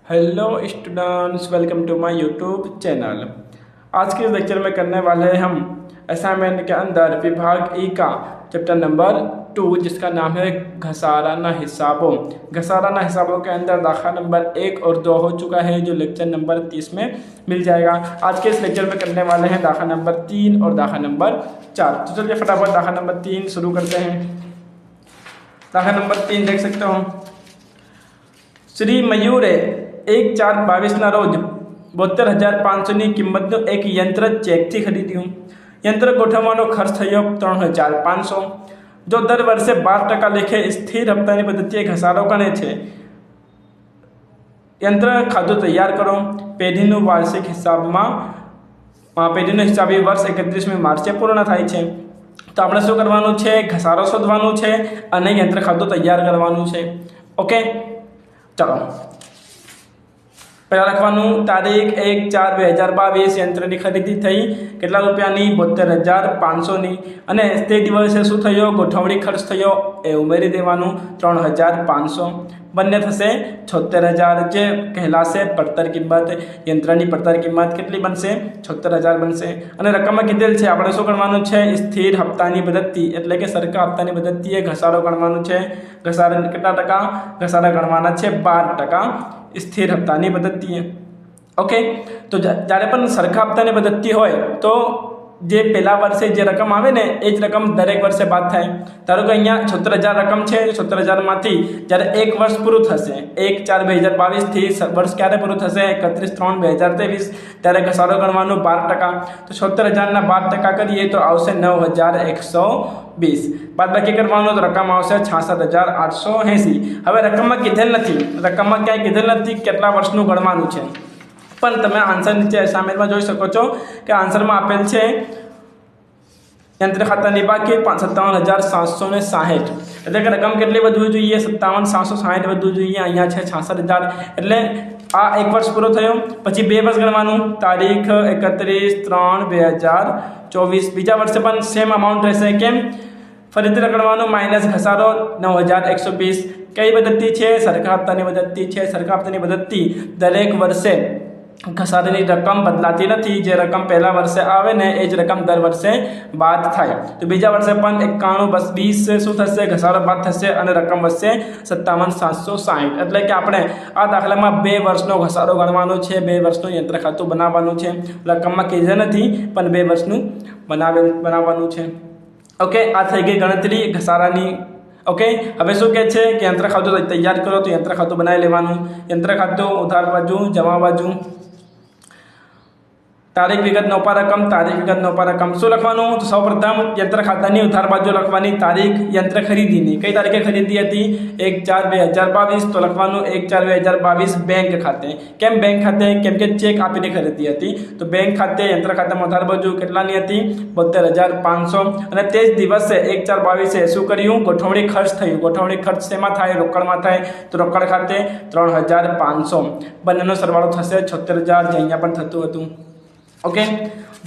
Hello students, welcome to my YouTube channel. आज के इस लेक्चर में करने वाले हैं हम असाइनमेंट के अंदर विभाग ई का चैप्टर नंबर 2 जिसका नाम है घसाराना हिसाबों। घसाराना हिसाबों के अंदर दाखला नंबर 1 और 2 हो चुका है, जो लेक्चर नंबर 30 में मिल जाएगा। आज के इस लेक्चर में करने वाले हैं दाखला नंबर 3 और दाखला नंबर 4। तो चलिए फटाफट दाखला नंबर 3 शुरू करते हैं। दाखला नंबर 3 देख सकते हो। श्री मयूरे 1/4/22 રોજ 72,500ની કિંમતનું એક યંત્ર ચેકથી ખરીદ્યું। યંત્ર ગોઠવવાનો ખર્ચ થયો 3,500। જો દર વર્ષે 12% લેખે સ્થિર હપ્તાની પદ્ધતિએ ઘસારો ગણે છે, યંત્ર ખાતું તૈયાર કરો। પેઢીનું વાર્ષિક હિસાબમાં પેઢીનું હિસાબી વર્ષ 31મી માર્ચે પૂર્ણ થાય છે। તો આપણે શું કરવાનું છે? ઘસારો શોધવાનું છે અને યંત્ર ખાતું તૈયાર કરવાનું છે। ઓકે, ચાલો પહેલાં લખવાનું તારીખ 1/4/2022 યંત્રની ખરીદી થઈ કેટલા રૂપિયાની? 72,500ની। અને તે દિવસે શું થયો? ગોઠવણી ખર્ચ થયો એ ઉમેરી દેવાનું 3,500। બંને થશે 76,000, જે કહેલાશે પડતર કિંમત। યંત્રની પડતર કિંમત કેટલી બનશે? 76,000 બનશે। અને રકમમાં કીધેલ છે આપણે શું ગણવાનું છે? સ્થિર હપ્તાની પદ્ધતિ એટલે કે સરખા હપ્તાની પદ્ધતિએ ઘસારો ગણવાનું છે। ઘસારા કેટલા ટકા? ઘસારા ગણવાના છે 12% સ્થિર હપ્તાની પદ્ધતિએ। ઓકે, તો જ્યારે પણ સરખા હપ્તાની પદ્ધતિ હોય તો જે પહેલા વર્ષે જે રકમ આવે ને એ જ રકમ દરેક વર્ષે બાદ થાય। ધારો કે અહીંયા 76,000 રકમ છે, 76,000માંથી જ્યારે એક વર્ષ પૂરું થશે 1/4/2022થી વર્ષ ક્યારે પૂરું થશે? 31/3/2023, ત્યારે ઘસારો ગણવાનો 12%। તો 76,000ના 12% કરીએ તો આવશે 9,120। બાદબાકી કરવાનો તો રકમ આવશે 66,880। હવે રકમમાં કીધેલ નથી, રકમમાં ક્યાંય કીધેલ નથી કેટલા વર્ષનું ગણવાનું છે, પણ તમે આન્સર નીચે અસાઇનમેન્ટમાં જોઈ શકો છો કે આન્સરમાં આપેલ છે યંત્ર ખાતાની બાકી 57,760। એટલે કે રકમ કેટલી વધવી જોઈએ? 57,760 વધવું જોઈએ। અહીંયા છે 66,000, એટલે આ એક વર્ષ પૂરો થયો। પછી 2 વર્ષ ગણવાનું, તારીખ 31/3/2024। બીજા વર્ષે પણ સેમ અમાઉન્ટ રહેશે। કેમ? ફરીથી ગણવાનું માઇનસ ઘસારો 9,120। કઈ પદ્ધતિ છે? સરખા હપ્તાની પદ્ધતિ છે। સરખા હપ્તાની પદ્ધતિ દરેક વર્ષે ઘસારાની રકમ બદલાતી નથી। જે રકમ પહેલા વર્ષે આવે ને એ જ રકમ દર વર્ષે બાદ થાય। તો બીજા વર્ષે પણ 91/20 શું થશે? ઘસારો બાદ થશે અને રકમ વધશે 57,760। એટલે કે આપણે આ દાખલામાં 2 વર્ષનો ઘસારો ગણવાનો છે, 2 વર્ષનું યંત્ર ખાતું બનાવવાનું છે। રકમમાં કીધે નથી પણ 2 વર્ષનું બનાવવાનું છે। ઓકે, આ થઈ ગઈ ગણતરી ઘસારાની। ઓકે, હવે શું કહે છે કે યંત્ર ખાતું તૈયાર કરો, તો યંત્ર ખાતું બનાવી લેવાનું। યંત્ર ખાતું ઉધાર બાજુ, જમા બાજુ, તારીખ વિગત નોપા રકમ, તારીખ વિગત નોપા રકમ। શું લખવાનું? તો સૌપ્રથમ યંત્ર ખાતાની ઉધાર બાજુ લખવાની તારીખ યંત્ર ખરીદીની કઈ તારીખે ખરીદી હતી? 1/4/2022, તો લખવાનું 1/4/2022 બેંક ખાતે। કેમ બેંક ખાતે? કેમ કે ચેક આપીને ખરીદી હતી। તો બેંક ખાતે યંત્ર ખાતામાં ઉધાર બાજુ કેટલાની હતી? 72,500। અને તે જ દિવસે 1/4/22 શું કર્યું? ગોઠવણી ખર્ચ થયું। ગોઠવણી ખર્ચ શેમાં થાય? રોકડમાં થાય। તો રોકડ ખાતે 3,500। બંનેનો સરવાળો થશે 76,000, જે અહીંયા પણ થતું હતું। ઓકે,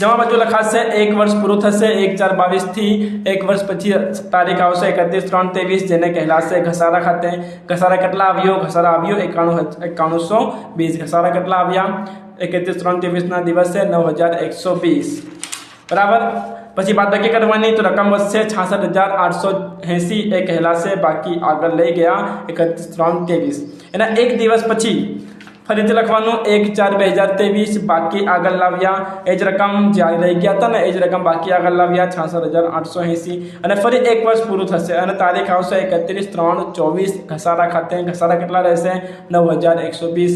જમા બાજુ લખાશે 1 વર્ષ પૂરું થશે 1/4/22થી। 1 વર્ષ પછી તારીખ આવશે 31/3/23, જેને કહેલાશે ઘસારા ખાતે। ઘસારા કેટલા આવ્યો? ઘસારા આવ્યો 91,120। ઘસારા કેટલા આવ્યા? 31/3/23ના દિવસે 9,120, બરાબર। પછી બાદબાકી કરવાની, તો રકમ વધશે 66,880, એ કહેલાશે બાકી આગળ લઈ ગયા 31/3/23। એના એક દિવસ પછી ફરીથી લખવાનું 1/4/2023 બાકી આગળ લાવ્યા, એ જ રકમ જ્યાં લઈ ગયા હતા ને એ જ રકમ બાકી આગળ લાવ્યા 66,880। અને ફરી 1 વર્ષ પૂરું થશે અને તારીખ આવશે 31/3/24 ઘસારા ખાતે। ઘસારા કેટલા રહેશે? 9,120।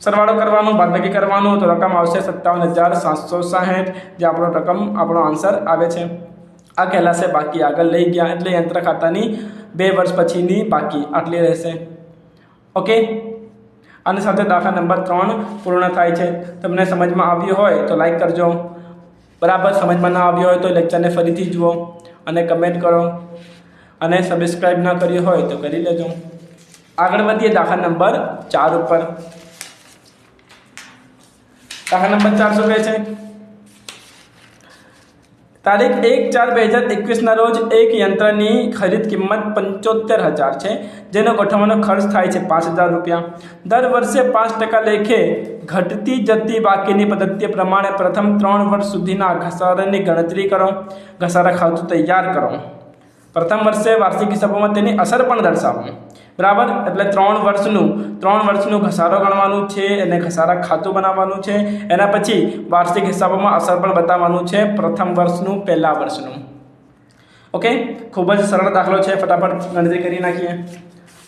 સરવાળો કરવાનું, બાદબાકી કરવાનું, તો રકમ આવશે 57,760, જે આપણો આન્સર આવે છે। આ કહેલાશે બાકી આગળ લઈ ગયા, એટલે યંત્ર ખાતાની 2 વર્ષ પછીની બાકી આટલી રહેશે। ઓકે, આની સાથે દાખલા નંબર 3 પૂર્ણ થાય છે। તમને સમજમાં આવ્યું હોય તો લાઈક કરજો, બરાબર। સમજમાં ના આવ્યું હોય તો લેક્ચરને ફરીથી જુઓ અને કમેન્ટ કરો, અને સબસ્ક્રાઈબ ના કર્યું હોય તો કરી લેજો। આગળ વધીએ દાખલા નંબર 4 ઉપર। દાખલા નંબર 4 શું કહે છે? તારીખ 1/4/2021 રોજ એક યંત્રની ખરીદ કિંમત 75,000 છે, જેનો ગોઠવવાનો ખર્ચ થાય છે 5,000 રૂપિયા. દર વર્ષે 5% લેખે ઘટતી જતી બાકીની પદ્ધતિ પ્રમાણે પ્રથમ 3 વર્ષ સુધીના ઘસારાની ગણતરી કરો. ઘસારા ખાતું તૈયાર કરો. પ્રથમ વર્ષે વાર્ષિક હિસાબોમાં તેની અસર પણ દર્શાવો. બરાબર, એટલે 3 વર્ષનું ઘસારો ગણવાનું છે, એને ઘસારા ખાતું બનાવવાનું છે. એના પછી વાર્ષિક હિસાબોમાં અસર પણ બતાવવાનું છે, પ્રથમ વર્ષનું, પહેલા વર્ષનું. ઓકે, ખૂબ જ સરળ દાખલો છે, ફટાફટ ગણતરી કરી નાખીએ.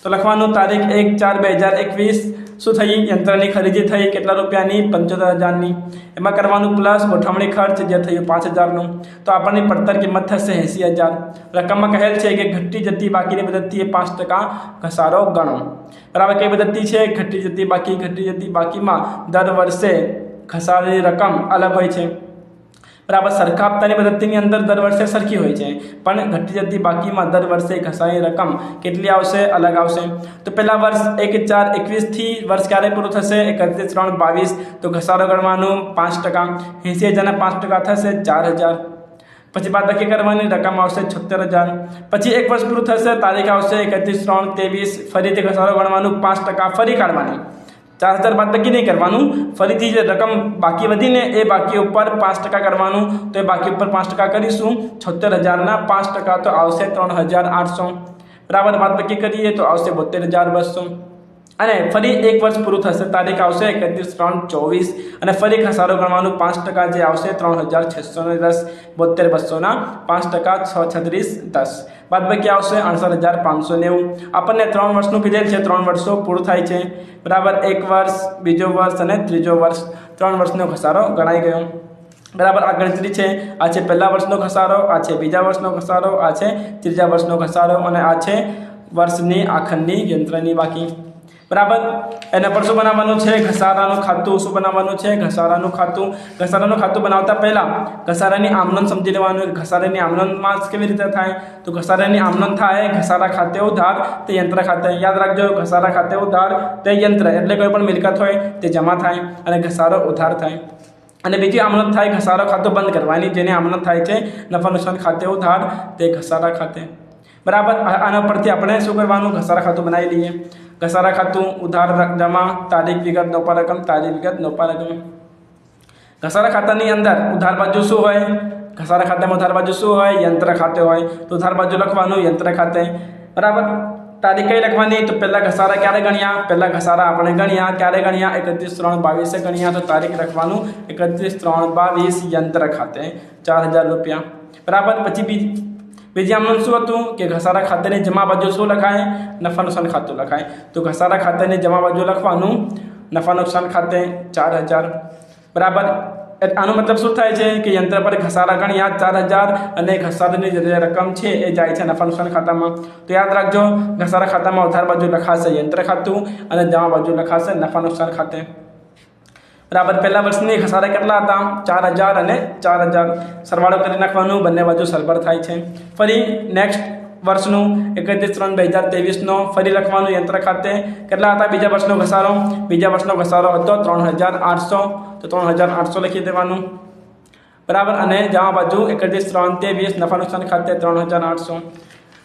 તો લખવાનું તારીખ 1/4/2021 શું થઈ? યંત્રની ખરીદી થઈ કેટલા રૂપિયાની? 75,000ની. એમાં કરવાનું પ્લસ ગોઠવણી ખર્ચ જે થયું 5,000નું. તો આપણને પડતર કિંમત થશે 80,000. રકમમાં કહેલ છે કે ઘટતી જતી બાકીની પદ્ધતિએ 5% ઘસારો ગણો. બરાબર, કઈ પદ્ધતિ છે? ઘટતી જતી બાકી. ઘટતી જતી બાકીમાં દર વર્ષે ઘસારાની રકમ અલગ હોય છે. બરાબર, સરખા હપ્તાની પદ્ધતિની અંદર દર વર્ષે સરખી હોય છે, પણ ઘટી જતી બાકીમાં દર વર્ષે ઘસારાની રકમ કેટલી આવશે? અલગ આવશે. તો પહેલા વર્ષ 1/4/21 થી વર્ષ ક્યારે પૂરું થશે? 31/3/22. તો ઘસારો ગણવાનું 5%. 80,000ના 5% થશે 4,000. પછી બાદબાકી કરવાની, રકમ આવશે 76,000. પછી એક વર્ષ પૂરું થશે, તારીખ આવશે 31/3/23. ફરીથી ઘસારો ગણવાનું 5% ફરી કાઢવાની. 4,000 બાદબાકી નહીં કરવાનું, ફરીથી જે રકમ બાકી વધીને એ બાકી ઉપર 5% કરવાનું. તો એ બાકી ઉપર 5% કરીશું. 76,000ના 5% તો આવશે 3,800. બરાબર, બાદબાકી કરીએ તો આવશે 72,200. અને ફરી એક વર્ષ પૂરું થશે, તારીખ આવશે 31/3/24. અને ફરી ઘસારો ગણવાનું 5% જે આવશે 3,610. 72,200ના 5% 63610. બાદબાકી આવશે 68,590. આપણને 3 વર્ષનું કીધેલ છે, 3 વર્ષો પૂરું થાય છે. બરાબર, 1 વર્ષ, બીજો વર્ષ અને ત્રીજો વર્ષ. 3 વર્ષનો ઘસારો ગણાઈ ગયો. બરાબર, આ ગણતરી છે. આ છે પહેલા વર્ષનો ઘસારો, આ છે બીજા વર્ષનો ઘસારો, આ છે ત્રીજા વર્ષનો ઘસારો, અને આ છે વર્ષની આખરની યંત્રની બાકી. બરાબર, એના પર શું બનાવવાનું છે? ઘસારાનું ખાતું. શું બનાવવાનું છે? ઘસારાનું ખાતું. ઘસારાનું ખાતું બનાવતા પહેલાં ઘસારાની આમનોંધ સમજી લેવાનું. ઘસારાની આમનોંધમાં કેવી રીતે થાય? તો ઘસારાની આમનોંધ થાય ઘસારા ખાતે ઉધાર તે યંત્ર ખાતે. યાદ રાખજો, ઘસારા ખાતે ઉધાર તે યંત્ર, એટલે કોઈ પણ મિલકત હોય તે જમા થાય અને ઘસારો ઉધાર થાય. અને બીજી આમનોંધ થાય ઘસારો ખાતું બંધ કરવાની, જેની આમનોંધ થાય છે નફા નુકસાન ખાતે ઉધાર તે ઘસારા ખાતે. બરાબર, આના પરથી આપણે શું કરવાનું? ઘસારા ખાતું બનાવી લઈએ. ઘસારા ખાતું, ઉધાર જમા, તારીખ વિગત નફા રકમ, તારીખ વિગત નફા રકમ. ઘસારા ખાતાની અંદર ઉધાર બાજુ શું હોય? ઘસારા ખાતામાં ઉધાર બાજુ શું હોય? યંત્ર ખાતે હોય. તો ઉધાર બાજુ લખવાનું યંત્ર ખાતે. બરાબર, તારીખ કઈ લખવાની? તો પહેલા ઘસારા ક્યારે ગણ્યા? પહેલા ઘસારા આપણે ગણ્યા ક્યારે ગણ્યા? 31/3/22 ગણ્યા. તો તારીખ લખવાનું 31/3/22 યંત્ર ખાતે 4,000 રૂપિયા. બરાબર, પછી બીજી આમનોંધ શું હતું? કે ઘસારા ખાતાની જમા બાજુ શું લખાય? નફા નુકસાન ખાતું લખાય. તો ઘસારા ખાતાની જમા બાજુ લખવાનું નફા નુકસાન ખાતે 4,000. બરાબર, આનો મતલબ શું થાય છે? કે યંત્ર પર ઘસારા ગણ્યા 4,000 અને ઘસારાની જે રકમ છે એ જાય છે નફા નુકસાન ખાતામાં. તો યાદ રાખજો, ઘસારા ખાતામાં ઉધાર બાજુ લખાશે યંત્ર ખાતું અને જમા બાજુ લખાશે નફા નુકસાન ખાતે. બરાબર, પહેલા વર્ષની ઘસારા કેટલા હતા? 4,000 અને 4,000. સરવાળો કરી નાખવાનું, બંને બાજુ સરભર થાય છે. ફરી નેક્સ્ટ વર્ષનું 31/3/2023નો ફરી લખવાનું યંત્ર ખાતે. કેટલા હતા બીજા વર્ષનો ઘસારો? બીજા વર્ષનો ઘસારો હતો 3,800. તો 3,800 લખી દેવાનું. બરાબર, અને જમા બાજુ 31/3/23 નફા નુકસાન ખાતે 3,800.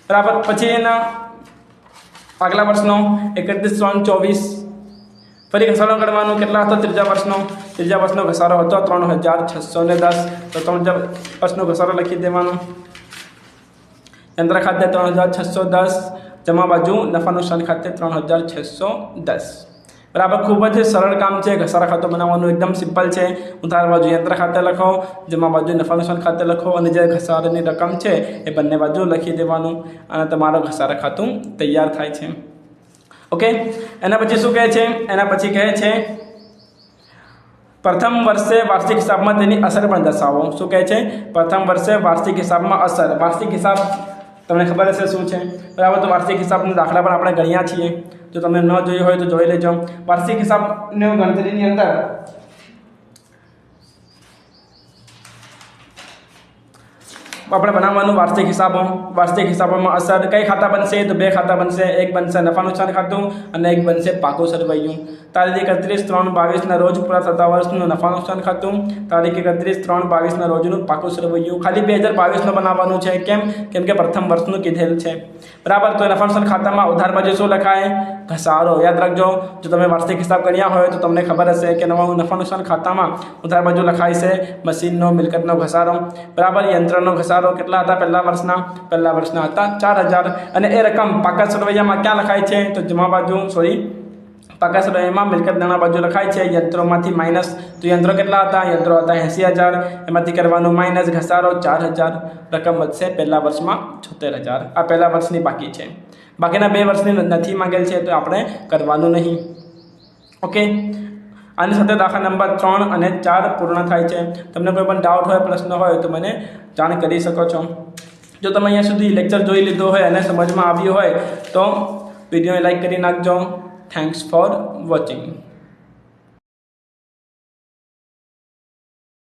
બરાબર, પછી એના આગલા વર્ષનો 31/3/24 ફરી ઘસારો ગણવાનું. કેટલા હતો ત્રીજા વર્ષનો? ત્રીજા વર્ષનો ઘસારો હતો 3,610. તો 3 વર્ષનો ઘસારો લખી દેવાનો. યંત્ર ખાતે 3,610, જમા બાજુ નફા નુકસાન ખાતે 3,610. બરાબર, ખૂબ જ સરળ કામ છે ઘસારા ખાતું બનાવવાનું, એકદમ સિમ્પલ છે. ઉધાર બાજુ યંત્ર ખાતે લખો, જમા બાજુ નફા નુકસાન ખાતે લખો, અને જે ઘસારાની રકમ છે એ બંને બાજુ લખી દેવાનું, અને તમારો ઘસારા ખાતું તૈયાર થાય છે. ઓકે, એના પછી શું કહે છે? એના પછી કહે છે પ્રથમ વર્ષે વાર્ષિક હિસાબમાં તેની અસર પણ દર્શાવો. શું કહે છે? પ્રથમ વર્ષે વાર્ષિક હિસાબમાં અસર. વાર્ષિક હિસાબ તમને ખબર હશે શું છે? બરાબર, તો વાર્ષિક હિસાબના દાખલા પણ આપણે ગણ્યા છીએ. જો તમે ન જોયું હોય તો જોઈ લેજો. વાર્ષિક હિસાબની ગણતરીની અંદર આપણે બનાવવાનું વાર્ષિક હિસાબોમાં અસર કઈ ખાતા બનશે તો બે ખાતા બનશે, એક બનશે નફા નુકસાન ખાતું અને એક બનશે પાકું સરવૈયું. તારીખ 31/3/22 રોજ પૂરા થતા વર્ષનું નફા નુકસાન ખાતું, તારીખ 31/3/22 રોજનું પાકું સરવૈયું. ખાલી 2022 બનાવવાનું છે. કેમ કે પ્રથમ વર્ષનું કીધેલ છે. બરાબર. તો નફા નુકસાન ખાતામાં ઉધાર બાજુ શું લખાય? ઘસારો. યાદ રાખજો, જો તમે વાર્ષિક હિસાબ કર્યા હોય તો તમને ખબર હશે કે નફા નુકસાન ખાતામાં ઉધાર બાજુ લખાય છે મશીનનો, મિલકતનો ઘસારો. બરાબર. યંત્રનો ઘસારો કેટલા હતા પહેલા વર્ષના હતા 4000. અને એ રકમ પાકા સરવૈયામાં ક્યાં લખાય છે? તો જમા બાજુ પાકા સરવૈયામાં મિલકત નાણા બાજુ લખાય છે. યંત્રોમાંથી માઇનસ. તો યંત્રો કેટલા હતા? યંત્રો હતા 80000. એમાંથી કરવાનું માઇનસ ઘસારો 4000. રકમ વધશે પહેલા વર્ષમાં 76000. આ પહેલા વર્ષની બાકી છે. બાકીના 2 વર્ષની નથી માંગેલ છે તો આપણે કરવાનું નહીં. ઓકે. આની સાથે દાખલા નંબર 3 અને 4 પૂર્ણ થાય છે. તમને કોઈ પણ ડાઉટ હોય, પ્રશ્ન હોય તો મને જાણ કરી શકો છો. જો તમે અહીંયા સુધી લેક્ચર જોઈ લીધો હોય અને સમજમાં આવ્યું હોય તો વિડીયોને લાઈક કરી નાખજો. Thanks for watching.